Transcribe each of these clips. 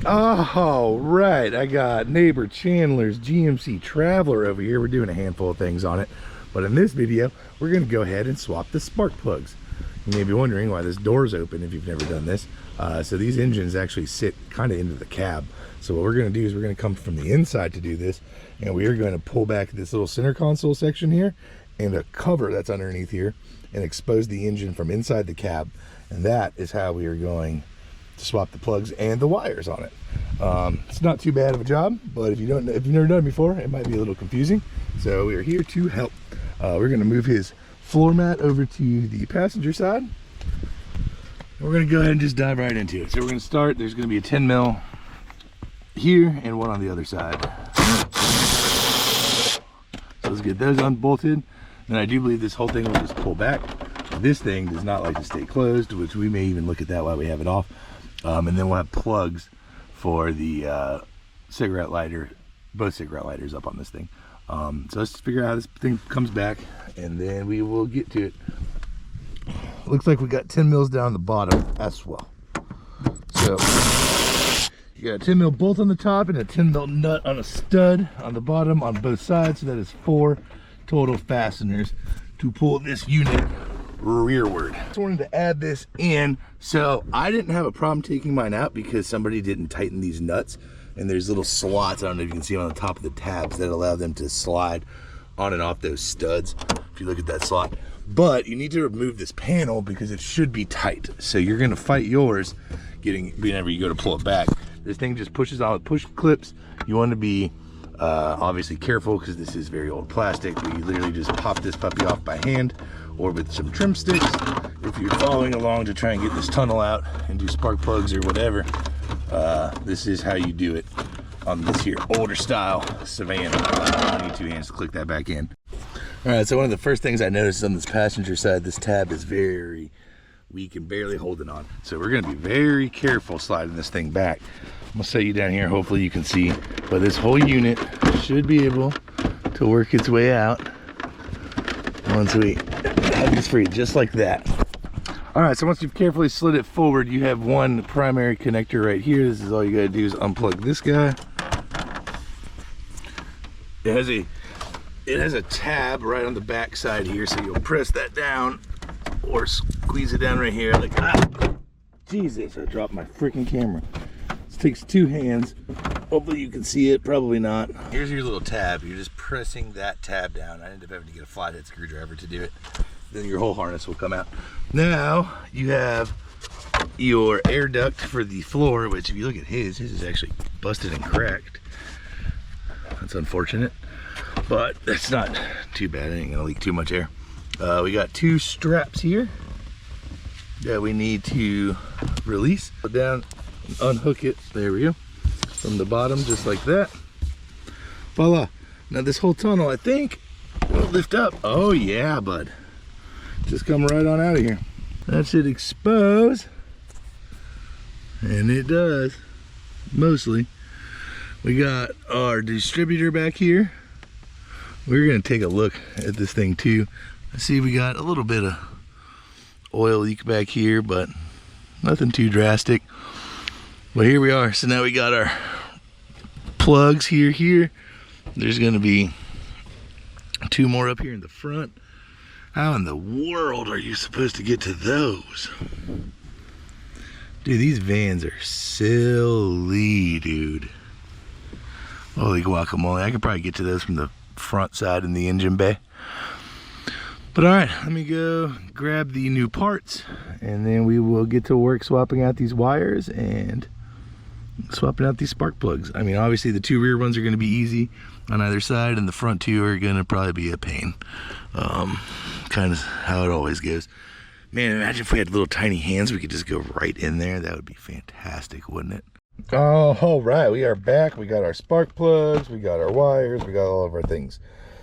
All right, I got neighbor Chandler's GMC Traveler over here. We're doing a handful of things on it, but in this video we're going to go ahead and swap the spark plugs. You may be wondering why this door's open if you've never done this. So these engines actually sit kind of into the cab. So what we're going to do is we're going to come from the inside to do this, and we are going to pull back this little center console section here and a cover that's underneath here and expose the engine from inside the cab, and that is how we are going to swap the plugs and the wires on it. It's not too bad of a job, but if you've never done it before, it might be a little confusing. So we are here to help. We're going to move his floor mat over to the passenger side. And we're going to go ahead and just dive right into it. So we're going to start. There's going to be a 10 mil here and one on the other side. So let's get those unbolted. And I do believe this whole thing will just pull back. This thing does not like to stay closed, which we may even look at that while we have it off. And then we'll have plugs for the cigarette lighter, both cigarette lighters up on this thing. So let's figure out how this thing comes back, and then we will get to it. Looks like we got 10 mils down the bottom as well. So you got a 10 mil bolt on the top and a 10 mil nut on a stud on the bottom on both sides. So that is 4 total fasteners to pull this unit rearward. Just wanted to add this in. So I didn't have a problem taking mine out because somebody didn't tighten these nuts, and there's little slots, I don't know if you can see them on the top of the tabs, that allow them to slide on and off those studs if you look at that slot. But you need to remove this panel because it should be tight. So you're going to fight yours whenever you go to pull it back. This thing just pushes on with push clips. You want to be obviously careful because this is very old plastic, but you literally just pop this puppy off by hand or with some trim sticks. If you're following along to try and get this tunnel out and do spark plugs or whatever, this is how you do it on this here older style Savannah. I need 2 hands to click that back in. All right, so one of the first things I noticed on this passenger side, this tab is very weak and barely holding on. So we're gonna be very careful sliding this thing back. I'm gonna set you down here, hopefully you can see, but this whole unit should be able to work its way out once we have this free, just like that. All right, so once you've carefully slid it forward, you have one primary connector right here. This is all you gotta do is unplug this guy. It has a tab right on the back side here, so you'll press that down or squeeze it down right here. Like, Jesus, I dropped my freaking camera. This takes 2 hands. Hopefully you can see it, probably not. Here's your little tab. You're just pressing that tab down. I ended up having to get a flathead screwdriver to do it. Then your whole harness will come out. Now you have your air duct for the floor, which if you look at his is actually busted and cracked. That's unfortunate, but that's not too bad. It ain't gonna leak too much air. We got 2 straps here that we need to release. Put down and unhook it. There we go. From the bottom, just like that. Voila. Now this whole tunnel, I think, will lift up. Oh yeah, bud. Just come right on out of here. That should expose. And it does, mostly. We got our distributor back here. We're gonna take a look at this thing too. I see we got a little bit of oil leak back here, but nothing too drastic. But here we are. So now we got our plugs here. There's gonna be 2 more up here in the front. How in the world are you supposed to get to those? Dude, these vans are silly, dude. Holy guacamole. I could probably get to those from the front side in the engine bay. But all right, let me go grab the new parts, and then we will get to work swapping out these wires and swapping out these spark plugs. I mean, obviously the 2 rear ones are gonna be easy on either side, and the front 2 are gonna probably be a pain. Kind of how it always goes. Man, imagine if we had little tiny hands, we could just go right in there. That would be fantastic, wouldn't it? Oh, all right, we are back. We got our spark plugs, we got our wires, we got all of our things.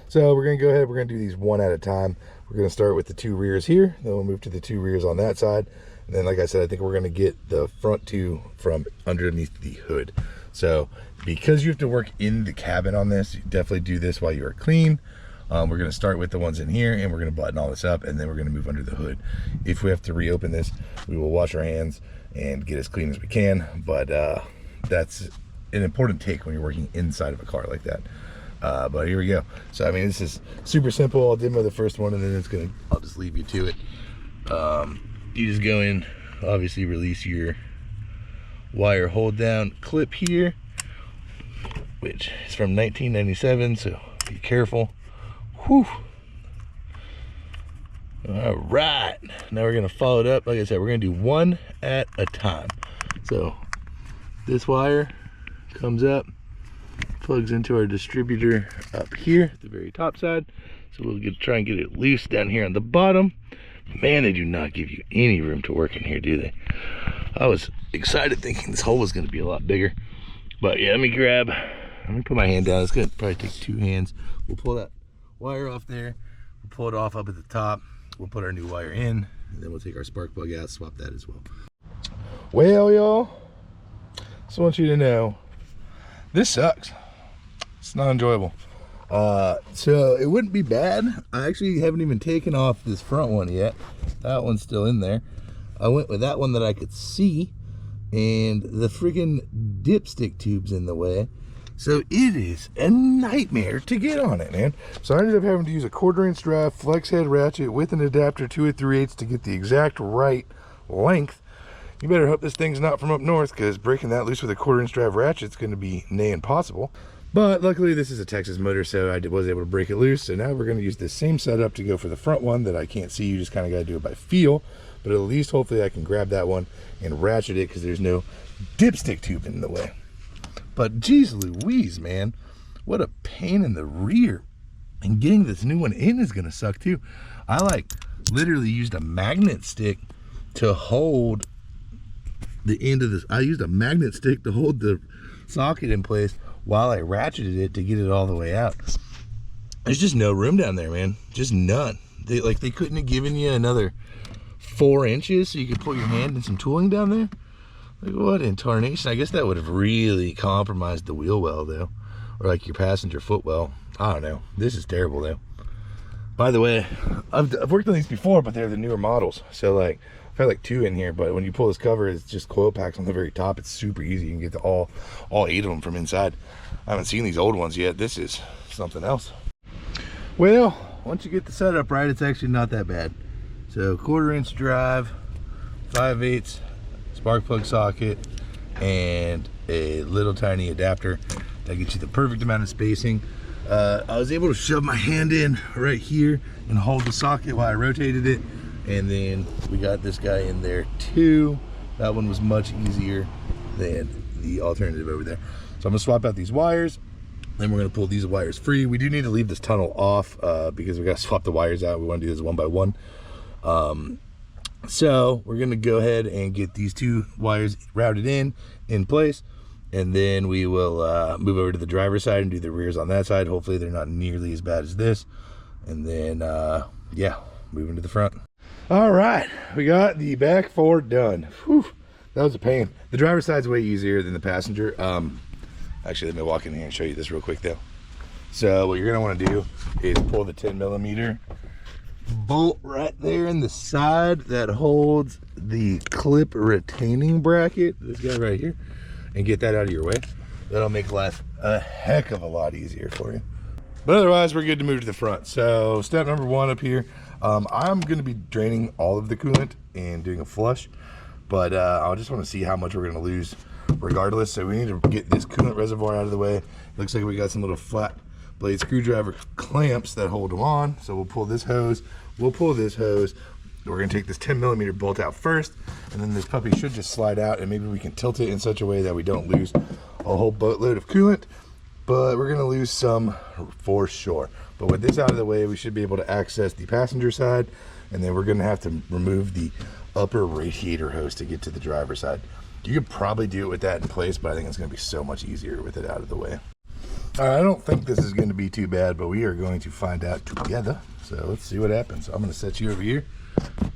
So we're gonna go ahead, we're gonna do these one at a time. We're gonna start with the 2 rears here, then we'll move to the 2 rears on that side. And then, like I said, I think we're gonna get the front 2 from underneath the hood. So because you have to work in the cabin on this, you definitely do this while you are clean. We're gonna start with the ones in here, and we're gonna button all this up, and then we're gonna move under the hood. If we have to reopen this, we will wash our hands and get as clean as we can. But that's an important take when you're working inside of a car like that. But here we go. So I mean, this is super simple. I'll demo the first one and then I'll just leave you to it. You just go in, obviously release your wire hold down clip here, which is from 1997, so be careful. Whew. All right, now we're gonna follow it up. Like I said, we're gonna do one at a time. So this wire comes up, plugs into our distributor up here at the very top side. So we'll try and get it loose down here on the bottom. Man, they do not give you any room to work in here, do they? I was excited thinking this hole was going to be a lot bigger. But yeah, let me put my hand down. It's going to probably take 2 hands. We'll pull that wire off there. We'll pull it off up at the top. We'll put our new wire in, and then we'll take our spark plug out, swap that as well. Well, y'all, just want you to know, this sucks. It's not enjoyable. So it wouldn't be bad. I actually haven't even taken off this front one yet. That one's still in there. I went with that one that I could see, and the freaking dipstick tube's in the way. So it is a nightmare to get on it, man. So I ended up having to use a 1/4-inch drive flex head ratchet with an adapter 2 3/8 to get the exact right length. You better hope this thing's not from up north, because breaking that loose with a 1/4-inch drive ratchet is going to be near impossible. But luckily this is a Texas motor, so I was able to break it loose. So now we're going to use this same setup to go for the front one that I can't see. You just kind of got to do it by feel. But at least hopefully I can grab that one and ratchet it, because there's no dipstick tube in the way. But geez Louise, man, what a pain in the rear. And getting this new one in is going to suck too. I like literally used a magnet stick to hold the end of this. I used a magnet stick to hold the socket in place while I ratcheted it to get it all the way out. There's just no room down there, man. Just none. They couldn't have given you another 4 inches so you could put your hand in some tooling down there. Like, what in tarnation? I guess that would have really compromised the wheel well though, or like your passenger foot well. I don't know. This is terrible though. By the way, I've worked on these before, but they're the newer models. So like, I've had like 2 in here, but when you pull this cover, it's just coil packs on the very top. It's super easy. You can get all 8 of them from inside. I haven't seen these old ones yet. This is something else. Well, once you get the setup right, it's actually not that bad. So 1/4-inch drive, 5/8 spark plug socket, and a little tiny adapter that gets you the perfect amount of spacing. I was able to shove my hand in right here and hold the socket while I rotated it. And then we got this guy in there too. That one was much easier than the alternative over there. So I'm gonna swap out these wires, then we're gonna pull these wires free. We do need to leave this tunnel off because we gotta swap the wires out. We wanna do this one by one. So we're gonna go ahead and get these 2 wires routed in place, and then we will move over to the driver's side and do the rears on that side. Hopefully they're not nearly as bad as this. And then, yeah, moving to the front. All right, we got the back 4 done. Whew, that was a pain. The driver's side's way easier than the passenger. Actually, let me walk in here and show you this real quick though. So what you're gonna wanna do is pull the 10mm bolt right there in the side that holds the clip retaining bracket, this guy right here, and get that out of your way. That'll make life a heck of a lot easier for you. But otherwise, we're good to move to the front. So step number 1 up here, I'm gonna be draining all of the coolant and doing a flush, but I just wanna see how much we're gonna lose regardless. So we need to get this coolant reservoir out of the way. Looks like we got some little flat blade screwdriver clamps that hold them on. So we'll pull this hose, we'll pull this hose. We're gonna take this 10mm bolt out first, and then this puppy should just slide out, and maybe we can tilt it in such a way that we don't lose a whole boatload of coolant, but we're gonna lose some for sure. But with this out of the way, we should be able to access the passenger side, and then we're gonna have to remove the upper radiator hose to get to the driver's side. You could probably do it with that in place, but I think it's gonna be so much easier with it out of the way. All right, I don't think this is gonna be too bad, but we are going to find out together. So let's see what happens. I'm gonna set you over here,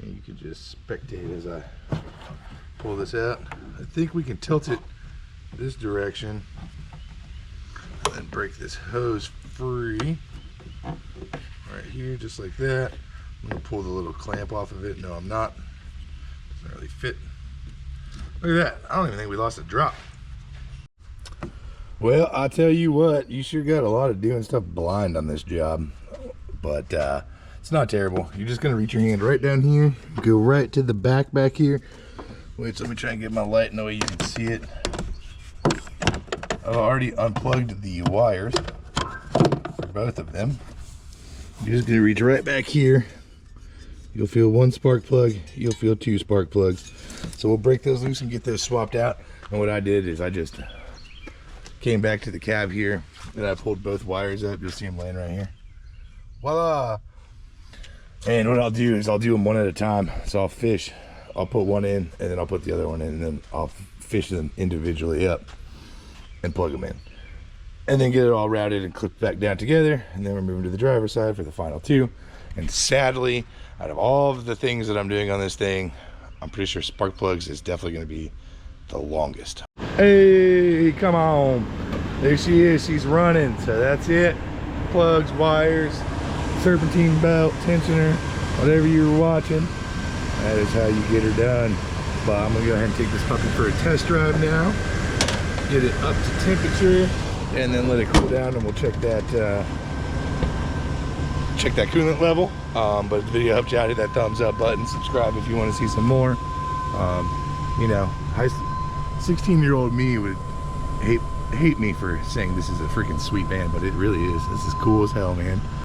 and you can just spectate as I pull this out. I think we can tilt it this direction and then break this hose free right here, just like that. I'm gonna pull the little clamp off of it. No, I'm not. Doesn't really fit. Look at that. I don't even think we lost a drop. Well, I tell you what, you sure got a lot of doing stuff blind on this job, but it's not terrible. You're just gonna reach your hand right down here, go right to the back here. Wait, so let me try and get my light in the way you can see it. I've already unplugged the wires for both of them. You're just gonna reach right back here. You'll feel one spark plug, you'll feel two spark plugs. So we'll break those loose and get those swapped out. And what I did is I just came back to the cab here and I pulled both wires up. You'll see them laying right here. Voila! And what I'll do is I'll do them one at a time. So I'll put one in and then I'll put the other one in and then I'll fish them individually up and plug them in. And then get it all routed and clipped back down together. And then we're moving to the driver's side for the final two. And sadly, out of all of the things that I'm doing on this thing, I'm pretty sure spark plugs is definitely gonna be the longest. Hey, come on. There she is, she's running. So that's it. Plugs, wires, serpentine belt, tensioner, whatever you were watching. That is how you get her done. But I'm gonna go ahead and take this puppy for a test drive now. Get it up to temperature and then let it cool down and we'll check that coolant level. But if the video helped you out, hit that thumbs up button, subscribe if you want to see some more. You know, 16-year-old me would hate me for saying this is a freaking sweet van, but it really is. This is cool as hell, man.